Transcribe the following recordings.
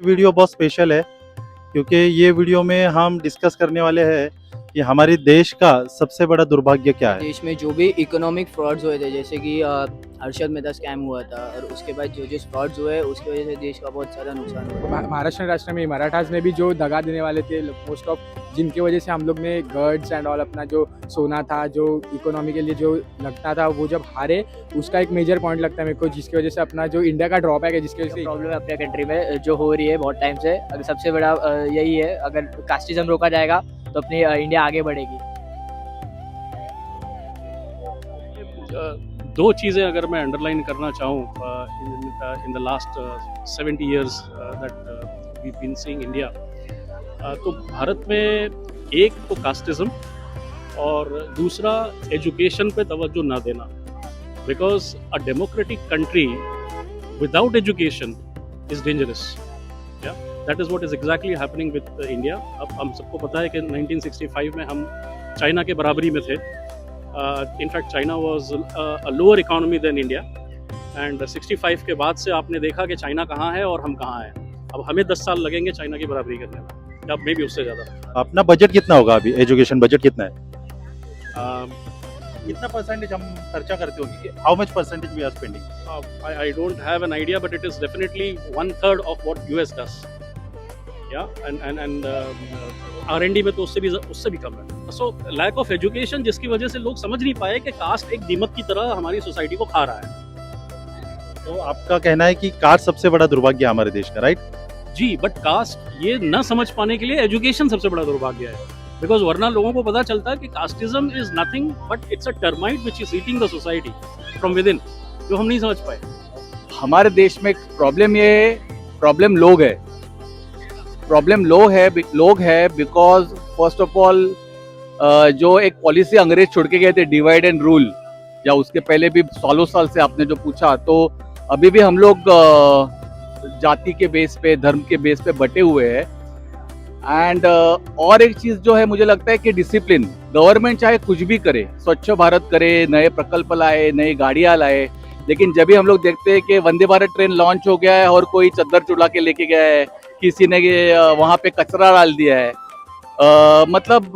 Video बहुत special है क्योंकि ये वीडियो में हम डिस्कस करने वाले हैं कि हमारे देश का सबसे बड़ा दुर्भाग्य क्या है। देश में जो भी इकोनॉमिक फ्रॉड्स हुए थे, जैसे कि हर्षद मेहता स्कैम हुआ था, और उसके बाद जो फ्रॉड्स हुए उसकी वजह से देश का बहुत सारा नुकसान हुआ। महाराष्ट्र राष्ट्र में मराठास में भी जो दगा देने वाले थे मोस्ट ऑफ, जिनकी वजह से हम लोग ने गर्ड्स एंड ऑल अपना जो सोना था, जो इकोनॉमी के लिए जो लगता था, वो जब हारे, उसका एक मेजर पॉइंट लगता है मेरे को, जिसकी वजह से अपना जो इंडिया का ड्रॉबैक है, जिसकी वजह से प्रॉब्लम है अपने कंट्री में जो हो रही है बहुत टाइम से, अगर सबसे बड़ा यही है, अगर कास्टिज्म रोका जाएगा तो अपनी इंडिया आगे बढ़ेगी। दो चीज़ें अगर मैं अंडरलाइन करना चाहूँ in the last 70 years that we been seeing India, तो भारत में एक तो कास्टिज्म और दूसरा एजुकेशन पे तवज्जो ना देना, because a democratic country without education is dangerous. या that is what is exactly happening with India. अब हम सबको पता है कि 1965 में हम चाइना के बराबरी में थे। In fact, China was a lower economy than India, and 65 के बाद से आपने देखा कि चाइना कहाँ है और हम कहाँ हैं। अब हमें 10 साल लगेंगे चाइना की बराबरी करने में, या मे भी उससे ज़्यादा। अपना बजट कितना होगा अभी, एजुकेशन बजट कितना है? कितना परसेंटेज हम खर्चा करते होंगे? How much percentage we are spending? I don't have an idea, but it is definitely 1/3 of what US does. Yeah, and R&D में तो उससे भी कम है। सो लैक ऑफ एजुकेशन, जिसकी वजह से लोग समझ नहीं पाए कि कास्ट एक दीमक की तरह हमारी सोसाइटी को खा रहा है। तो आपका कहना है कि कास्ट सबसे बड़ा दुर्भाग्य है हमारे देश का, राइट? जी, बट कास्ट ये न समझ पाने के लिए एजुकेशन सबसे बड़ा दुर्भाग्य है, बिकॉज वरना लोगों को पता चलता है कि casteism is nothing but it's a termite which is eating the society from with in, जो हम नहीं समझ पाए। हमारे देश में प्रॉब्लम लोग है बिकॉज फर्स्ट ऑफ ऑल जो एक पॉलिसी अंग्रेज छोड़ के गए थे, डिवाइड एंड रूल, या उसके पहले भी सालों साल से आपने जो पूछा, तो अभी भी हम लोग जाति के बेस पे, धर्म के बेस पे बटे हुए हैं। एंड और एक चीज जो है, मुझे लगता है कि डिसिप्लिन, गवर्नमेंट चाहे कुछ भी करे, स्वच्छ भारत करे, नए प्रकल्प लाए, नई गाड़ियां लाए, लेकिन जब भी हम लोग देखते हैं कि वंदे भारत ट्रेन लॉन्च हो गया है और कोई चद्दर चुड़ा के लेके गया है, किसी ने वहां पे कचरा डाल दिया है, मतलब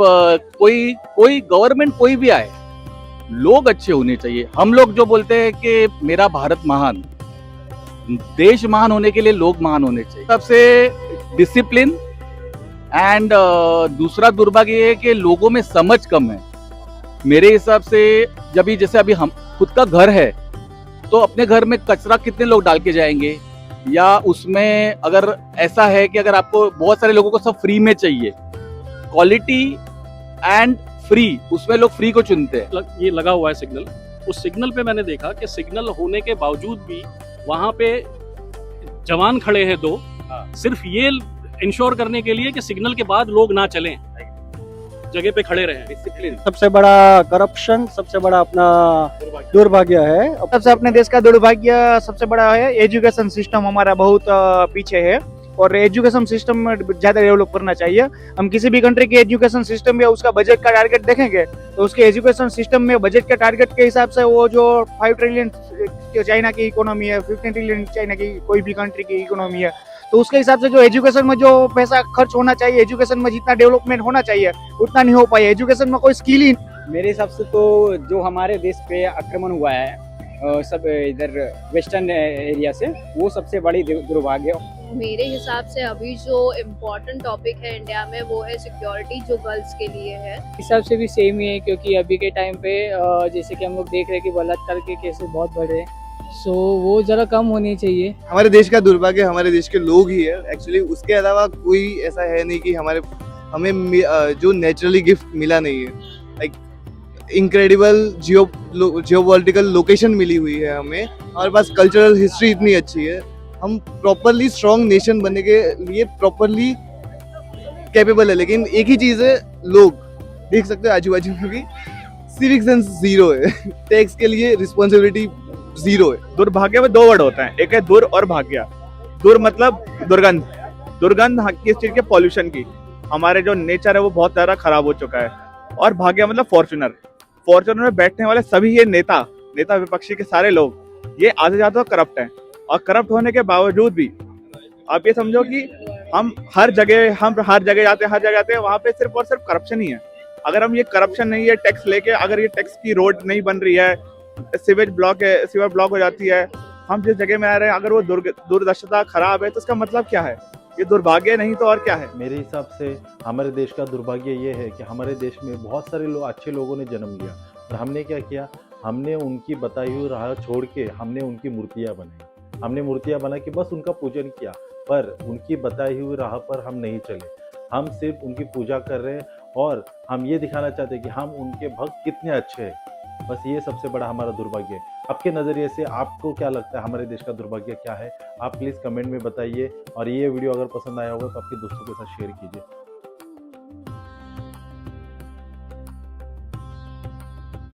कोई गवर्नमेंट कोई भी आए, लोग अच्छे होने चाहिए। हम लोग जो बोलते हैं कि मेरा भारत महान, देश महान होने के लिए लोग महान होने चाहिए। सबसे डिसिप्लिन एंड दूसरा दुर्भाग्य ये है कि लोगों में समझ कम है मेरे हिसाब से। जैसे अभी हम खुद का घर है, तो अपने घर में कचरा कितने लोग डाल के जाएंगे, या उसमें अगर ऐसा है कि अगर आपको, बहुत सारे लोगों को सब फ्री में चाहिए, क्वालिटी एंड फ्री, उसमें लोग फ्री को चुनते हैं। ये लगा हुआ है सिग्नल, उस सिग्नल पे मैंने देखा कि सिग्नल होने के बावजूद भी वहां पे जवान खड़े हैं दो, सिर्फ ये इंश्योर करने के लिए कि सिग्नल के बाद लोग ना चलें, जगह पे खड़े रहें। डिसिप्लिन सबसे बड़ा करप्शन, सबसे बड़ा अपना दुर्भाग्य है। सबसे अपने देश का दुर्भाग्य सबसे बड़ा है, एजुकेशन सिस्टम हमारा बहुत पीछे है, और एजुकेशन सिस्टम में ज्यादा डेवलप करना चाहिए। हम किसी भी कंट्री के एजुकेशन सिस्टम या उसका बजट का टारगेट देखेंगे, तो उसके एजुकेशन सिस्टम में बजट के टारगेट के हिसाब से वो जो 5 ट्रिलियन चाइना की इकोनॉमी है, 15 ट्रिलियन चाइना की कोई भी कंट्री की इकोनॉमी है, तो उसके हिसाब से जो एजुकेशन में जो पैसा खर्च होना चाहिए, एजुकेशन में जितना डेवलपमेंट होना चाहिए उतना नहीं हो पाया। एजुकेशन में कोई स्किल ही, मेरे हिसाब से तो जो हमारे देश पे आक्रमण हुआ है सब इधर वेस्टर्न एरिया से, वो सबसे बड़ी दुर्भाग्य। मेरे हिसाब से अभी जो इम्पोर्टेंट टॉपिक है इंडिया में वो है सिक्योरिटी, जो गर्ल्स के लिए है। हिसाब से भी सेम ही है, क्योंकि अभी के टाइम पे जैसे कि हम लोग देख रहे हैं कि बलात्कार के केसेस बहुत बढ़ रहे हैं, सो वो जरा कम होनी चाहिए। हमारे देश का दुर्भाग्य हमारे देश के लोग ही है एक्चुअली, उसके अलावा कोई ऐसा है नहीं कि हमें जो नेचुरली गिफ्ट मिला नहीं है, लाइक इनक्रेडिबल जियोपॉलिटिकल लोकेशन मिली हुई है हमें, हमारे पास कल्चरल हिस्ट्री इतनी अच्छी है, हम प्रॉपरली स्ट्रॉन्ग नेशन बनने के लिए प्रॉपरली कैपेबल है। लेकिन एक ही चीज़ है, लोग देख सकते हो आजू बाजू में भी सिविक सेंस जीरो है, टैक्स के लिए रिस्पॉन्सिबिलिटी जीरो है। दुर्भाग्य में 2 वर्ड होता है, एक है दुर और भाग्य। दुर मतलब दुर्गंध, किस चीज के, पॉल्यूशन की। हमारे जो नेचर है वो बहुत ज्यादा खराब हो चुका है। और भाग्य मतलब फॉर्चूनर में बैठने वाले सभी ये नेता विपक्षी के सारे लोग, ये आधे ज्यादा करप्ट हैं, और करप्ट होने के बावजूद भी आप ये समझो कि हम हर जगह जाते हैं वहाँ पे सिर्फ और सिर्फ करप्शन ही है। अगर हम ये करप्शन नहीं है, टैक्स लेके अगर ये टैक्स की रोड नहीं बन रही है, सीवर ब्लॉक हो जाती है, हम जिस जगह में आ रहे हैं अगर वो दुर्दशा खराब है तो इसका मतलब क्या है? ये दुर्भाग्य नहीं तो और क्या है? मेरे हिसाब से हमारे देश का दुर्भाग्य ये है कि हमारे देश में बहुत सारे अच्छे लोगों ने जन्म लिया और हमने क्या किया, हमने उनकी बताई हुई राह छोड़ के हमने उनकी मूर्तियाँ बनाई। हमने मूर्तियाँ बना के बस उनका पूजन किया, पर उनकी बताई हुई राह पर हम नहीं चले। हम सिर्फ उनकी पूजा कर रहे हैं और हम ये दिखाना चाहते हैं कि हम उनके भक्त कितने अच्छे हैं। बस ये सबसे बड़ा हमारा दुर्भाग्य है। आपके नज़रिए से आपको क्या लगता है हमारे देश का दुर्भाग्य क्या है? आप प्लीज़ कमेंट में बताइए और ये वीडियो अगर पसंद आया होगा तो आपके दोस्तों के साथ शेयर कीजिए।